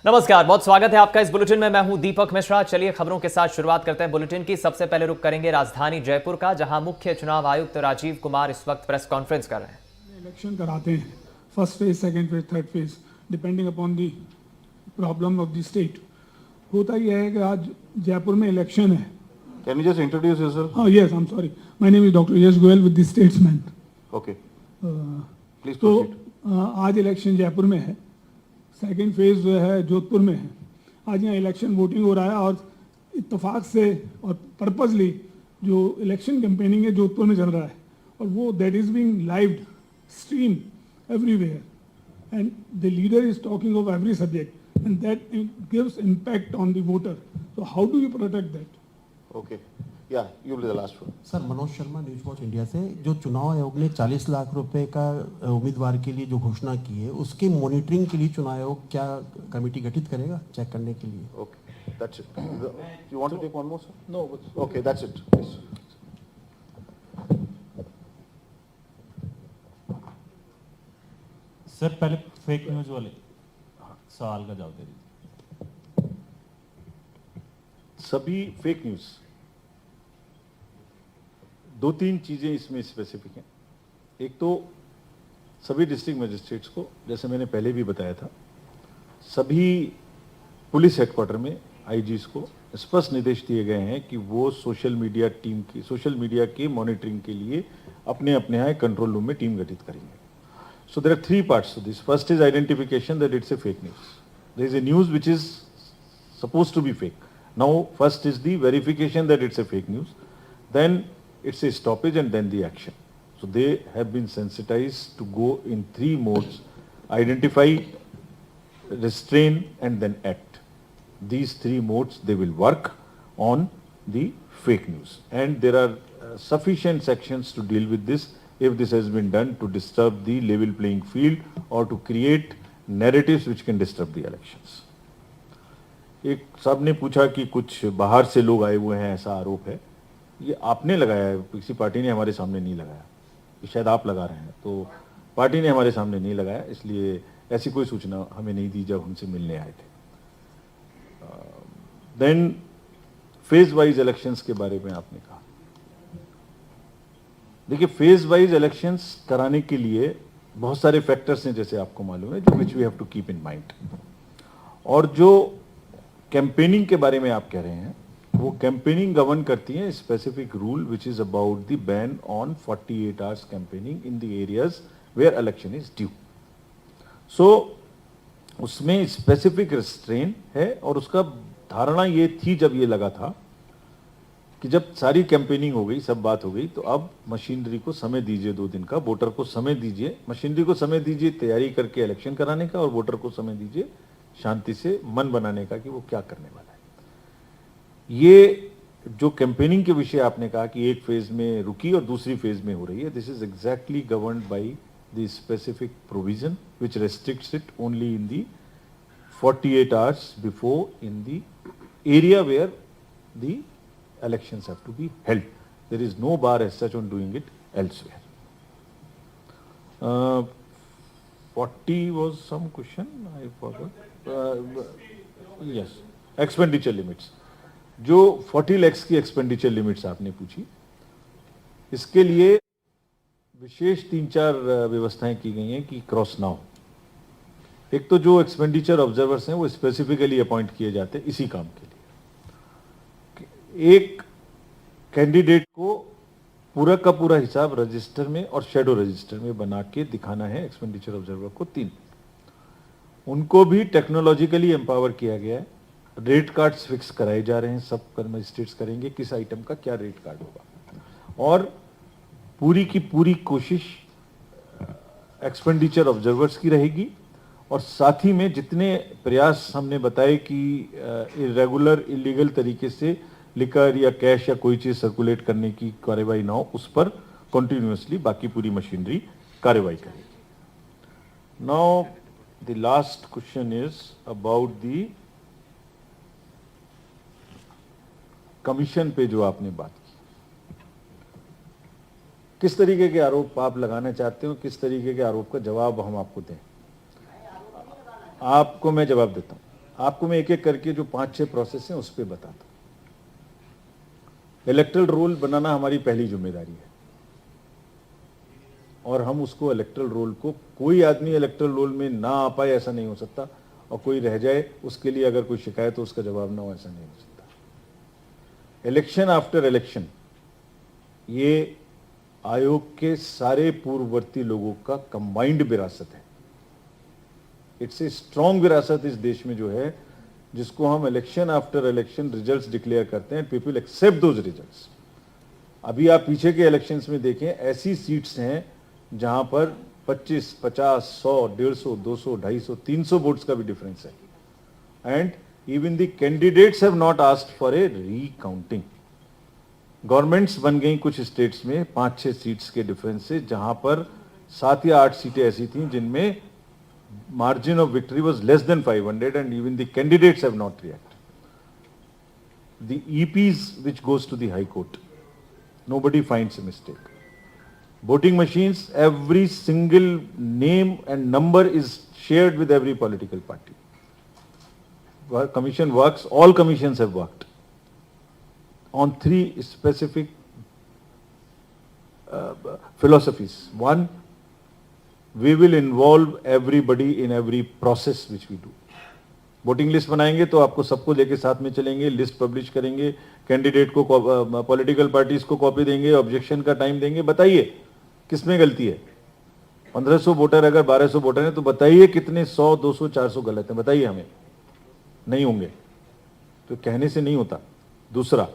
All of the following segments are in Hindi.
नमस्कार, बहुत स्वागत है आपका इस बुलेटिन में। मैं हूं दीपक मिश्रा। चलिए खबरों के साथ शुरुआत करते हैं बुलेटिन की। सबसे पहले रुख करेंगे राजधानी जयपुर का, जहां मुख्य चुनाव आयुक्त राजीव कुमार इस वक्त प्रेस कॉन्फ्रेंस कर रहे हैं। इलेक्शन कराते हैं, first phase, second phase, third phase, depending upon the problem of the state. होता यह है कि आज जयपुर में इलेक्शन है। Can you just introduce yourself? हाँ, yes, I am sorry, my name is doctor Yash Goyal with the statesman. Okay, please तो proceed. आज इलेक्शन जयपुर में है, सेकंड फेज जो है जोधपुर में है। आज यहाँ इलेक्शन वोटिंग हो रहा है और इत्तेफाक से और पर्पजली जो इलेक्शन कैंपेनिंग है जोधपुर में चल रहा है, और वो that is being live stream everywhere and the leader is talking of every subject and that gives impact on the voter. So how do you protect that? Okay, yeah, you'll be the last one. Sir, Manoj Sharma, news watch India से। जो चुनाव आयोग ने 40 लाख रुपए का उम्मीदवार के लिए जो घोषणा की है, उसके मॉनिटरिंग के लिए चुनाव आयोग क्या कमेटी गठित करेगा चेक करने के लिए? Okay, that's it. You want to take one more, sir? No. Okay, that's it. Please. Sir, पहले फेक न्यूज वाले सवाल का जवाब दे दीजिए। सभी फेक न्यूज, दो तीन चीजें इसमें स्पेसिफिक हैं। एक तो सभी डिस्ट्रिक्ट मजिस्ट्रेट्स को, जैसे मैंने पहले भी बताया था, सभी पुलिस हेडक्वार्टर में आईजीज को स्पष्ट निर्देश दिए गए हैं कि वो सोशल मीडिया के मॉनिटरिंग के लिए अपने अपने यहाँ कंट्रोल रूम में टीम गठित करेंगे। So there are three parts to this. First is identification that it's a fake news. There is a news which is supposed to be fake. Now, first is the verification that it's a fake news. Then it's a stoppage and then the action. So they have been sensitized to go in three modes: identify, restrain, and then act. These three modes, they will work on the fake news. And there are sufficient sections to deal with this if this has been done to disturb the level playing field or to create narratives which can disturb the elections. एक साहब ने पूछा कि कुछ बाहर से लोग आए हुए हैं, ऐसा आरोप है। ये आपने लगाया है, किसी पार्टी ने हमारे सामने नहीं लगाया। ये शायद आप लगा रहे हैं, तो पार्टी ने हमारे सामने नहीं लगाया, इसलिए ऐसी कोई सूचना हमें नहीं दी जब हमसे मिलने आए थे। देन फेज वाइज इलेक्शंस के बारे में आपने कहा। देखिए, फेज वाइज इलेक्शंस कराने के लिए बहुत सारे फैक्टर्स हैं, जैसे आपको मालूम है, जो which we have to keep in mind. और जो कैंपेनिंग के बारे में आप कह रहे हैं, वो कैंपेनिंग गवर्न करती है specific rule which is about the ban on 48 hours campaigning in the areas where election is due. So उसमें स्पेसिफिक रिस्ट्रेन है, और उसका धारणा ये थी जब ये लगा था कि जब सारी कैंपेनिंग हो गई, सब बात हो गई, तो अब मशीनरी को समय दीजिए 2 दिन का, वोटर को समय दीजिए, मशीनरी को समय दीजिए तैयारी करके इलेक्शन कराने का, और वोटर को समय दीजिए शांति से मन बनाने का कि वो क्या करने वाला है। ये जो कैंपेनिंग के विषय आपने कहा कि एक फेज में रुकी और दूसरी फेज में हो रही है, this is exactly governed by the specific provision which restricts it only in the 48 hours before in the area where the elections have to be held. There is no bar as such on doing it elsewhere. 40 was some question, I forgot. Yes, expenditure limits. जो 40 lakhs की expenditure limits आपने पूछी, इसके लिए विशेष 3-4 व्यवस्थाएं की गई हैं कि क्रॉस ना हो। एक तो जो एक्सपेंडिचर ऑब्जर्वर्स हैं वो स्पेसिफिकली अपॉइंट किए जाते हैं इसी काम के लिए। एक कैंडिडेट को पूरा का पूरा हिसाब रजिस्टर में और शेडो रजिस्टर में बना के दिखाना है एक्सपेंडिचर ऑब्जर्वर को 3। उनको भी टेक्नोलॉजिकली एम्पावर किया गया है। रेट कार्ड्स फिक्स कराए जा रहे हैं, सब मजिस्ट्रेट्स करेंगे किस आइटम का क्या रेट कार्ड होगा, और पूरी की पूरी कोशिश एक्सपेंडिचर ऑब्जर्वर्स की रहेगी। और साथ ही में जितने प्रयास हमने बताए कि इरेगुलर इलीगल तरीके से लिकर या कैश या कोई चीज सर्कुलेट करने की कार्रवाई ना हो, उस पर कंटिन्यूअसली बाकी पूरी मशीनरी कार्रवाई करेगी। Now the last question is about the commission पे जो आपने बात की, किस तरीके के आरोप आप लगाना चाहते हो, किस तरीके के आरोप का जवाब हम आपको दें? आपको मैं जवाब देता हूं। आपको मैं एक एक करके जो 5-6 प्रोसेस हैं उस पर बताता हूं। इलेक्ट्रल रोल बनाना हमारी पहली जिम्मेदारी है और हम उसको इलेक्ट्रल रोल को, कोई आदमी इलेक्ट्रल रोल में ना आ पाए ऐसा नहीं हो सकता, और कोई रह जाए उसके लिए अगर कोई शिकायत हो उसका जवाब ना हो ऐसा नहीं हो सकता। इलेक्शन आफ्टर इलेक्शन ये आयोग के सारे पूर्ववर्ती लोगों का कंबाइंड विरासत है। इट्स ए स्ट्रॉन्ग विरासत इस देश में जो है, जिसको हम election after election results declare करते हैं, पीपल एक्सेप्ट दोज रिजल्ट्स। अभी आप पीछे के इलेक्शंस में देखें, ऐसी सीट्स हैं जहां पर 25, 50, 100, 150, 200, 250, 300 वोट्स का भी डिफरेंस है। And even the candidates have not asked for a recounting. Governments बन गई कुछ स्टेट्स में 5-6 सीट्स के डिफरेंस से, जहां पर 7 या 8 सीटें ऐसी थी जिनमें margin of victory was less than 500 and even the candidates have not reacted. The EPs which goes to the High Court, nobody finds a mistake. Voting machines, every single name and number is shared with every political party. Commission works, all commissions have worked on 3 specific philosophies. One, we will involve everybody in every process which we do. Voting list बनाएंगे तो आपको सबको लेके साथ में चलेंगे, लिस्ट पब्लिश करेंगे, कैंडिडेट को, पॉलिटिकल पार्टीज को कॉपी देंगे, ऑब्जेक्शन का टाइम देंगे। बताइए किसमें गलती है? 1500 वोटर अगर 1200 वोटर हैं तो बताइए कितने 100, 200, 400 गलत हैं? बताइए हमें। नहीं होंगे, तो कहने से नहीं होता। दूसरा,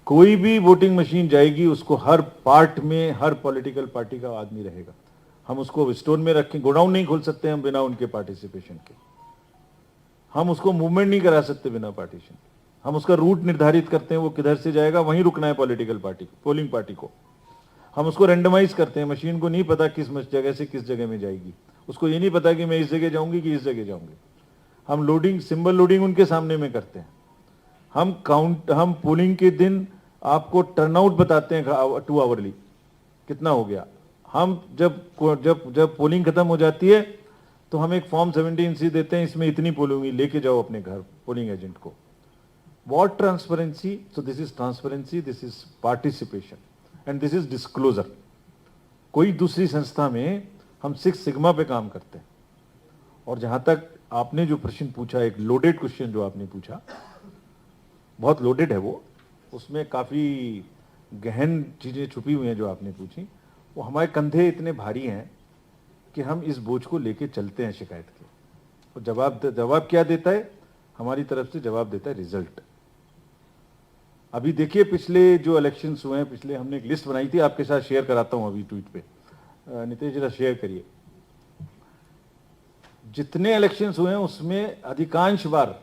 कोई भी वोटिंग मशीन जाएगी उसको हर पार्ट में हर पॉलिटिकल पार्टी का आदमी रहेगा। हम उसको स्टोर में रखें, गोडाउन नहीं खोल सकते हम बिना उनके पार्टिसिपेशन के। हम उसको मूवमेंट नहीं करा सकते बिना पार्टीशन के। हम उसका रूट निर्धारित करते हैं, वो किधर से जाएगा, वहीं रुकना है पॉलिटिकल पार्टी को, पोलिंग पार्टी को। हम उसको रेंडमाइज करते हैं, मशीन को नहीं पता किस जगह से किस जगह में जाएगी, उसको ये नहीं पता कि मैं इस जगह जाऊंगी कि इस जगह जाऊंगी। हम लोडिंग, सिंबल लोडिंग उनके सामने में करते हैं। हम पोलिंग के दिन आपको टर्नआउट बताते हैं 2 आवरली कितना हो गया। हम जब पोलिंग खत्म हो जाती है तो हम एक फॉर्म 17C देते हैं, इसमें इतनी पोलिंग हुई, लेके जाओ अपने घर पोलिंग एजेंट को। What transparency? So this is transparency, this is participation and this is disclosure. कोई दूसरी संस्था में हम 6 सिग्मा पे काम करते हैं। और जहां तक आपने जो प्रश्न पूछा, एक लोडेड क्वेश्चन जो आपने पूछा, बहुत लोडेड है वो, उसमें काफी गहन चीजें छुपी हुई हैं जो आपने पूछी। वो हमारे कंधे इतने भारी हैं कि हम इस बोझ को लेके चलते हैं शिकायत के। और जवाब क्या देता है? हमारी तरफ से जवाब देता है रिजल्ट। अभी देखिए पिछले जो इलेक्शंस हुए हैं, पिछले हमने एक लिस्ट बनाई थी, आपके साथ शेयर कराता हूं अभी ट्वीट पे। नितेश जरा शेयर करिए। जितने इलेक्शंस हुए हैं उसमें अधिकांश बार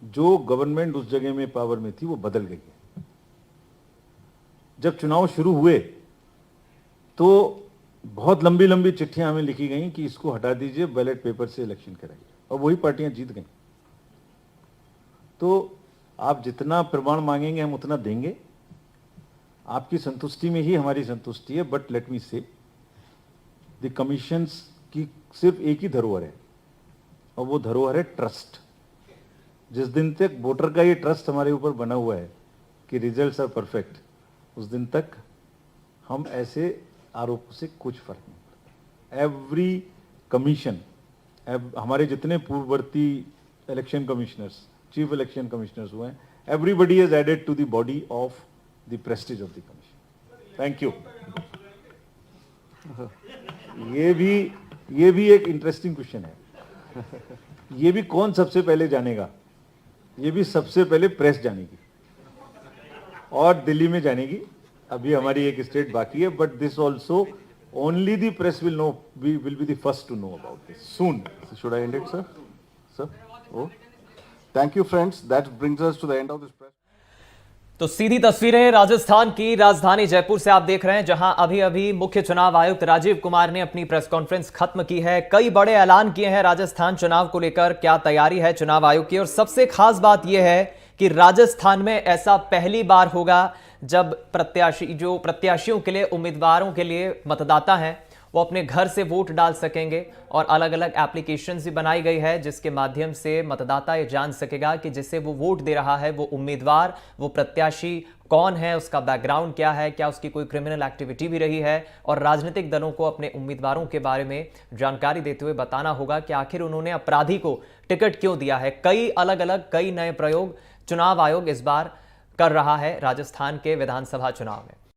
जो गवर्नमेंट उस जगह में पावर में थी वो बदल गई है। जब चुनाव शुरू हुए तो बहुत लंबी लंबी चिट्ठियां हमें लिखी गई कि इसको हटा दीजिए, बैलेट पेपर से इलेक्शन कराइए, और वही पार्टियां जीत गई। तो आप जितना प्रमाण मांगेंगे हम उतना देंगे। आपकी संतुष्टि में ही हमारी संतुष्टि है। बट लेट मी से, द कमीशंस की सिर्फ एक ही धरोहर है, और वो धरोहर है ट्रस्ट। जिस दिन तक वोटर का ये ट्रस्ट हमारे ऊपर बना हुआ है कि रिजल्ट्स आर परफेक्ट, उस दिन तक हम ऐसे आरोपों से कुछ फर्क नहीं पड़ता। एवरी कमीशन, हमारे जितने पूर्ववर्ती election commissioners, chief election commissioners हुए हैं, everybody has added to the body of the prestige of the commission. Thank you. ये भी एक इंटरेस्टिंग क्वेश्चन है। ये भी कौन सबसे पहले जानेगा? ये भी सबसे पहले प्रेस जानेगी और दिल्ली में जानेगी। अभी हमारी एक स्टेट बाकी है, but this also only the press will know, will be the first to know about this soon. Should I end it, sir? Sir? Oh. Thank you, friends. That brings us to the end of this press. तो सीधी तस्वीरें राजस्थान की राजधानी जयपुर से आप देख रहे हैं, जहां अभी अभी मुख्य चुनाव आयुक्त राजीव कुमार ने अपनी प्रेस कॉन्फ्रेंस खत्म की है। कई बड़े ऐलान किए हैं राजस्थान चुनाव को लेकर। क्या तैयारी है चुनाव आयोग की? और सबसे खास बात यह है कि राजस्थान में ऐसा पहली बार होगा जब प्रत्याशियों के लिए, उम्मीदवारों के लिए, मतदाता हैं वो अपने घर से वोट डाल सकेंगे और अलग अलग एप्लीकेशंस भी बनाई गई है जिसके माध्यम से मतदाता ये जान सकेगा कि जिसे वो वोट दे रहा है वो उम्मीदवार, वो प्रत्याशी कौन है, उसका बैकग्राउंड क्या है, क्या उसकी कोई क्रिमिनल एक्टिविटी भी रही है। और राजनीतिक दलों को अपने उम्मीदवारों के बारे में जानकारी देते हुए बताना होगा कि आखिर उन्होंने अपराधी को टिकट क्यों दिया है। कई अलग अलग कई नए प्रयोग चुनाव आयोग इस बार कर रहा है राजस्थान के विधानसभा चुनाव में।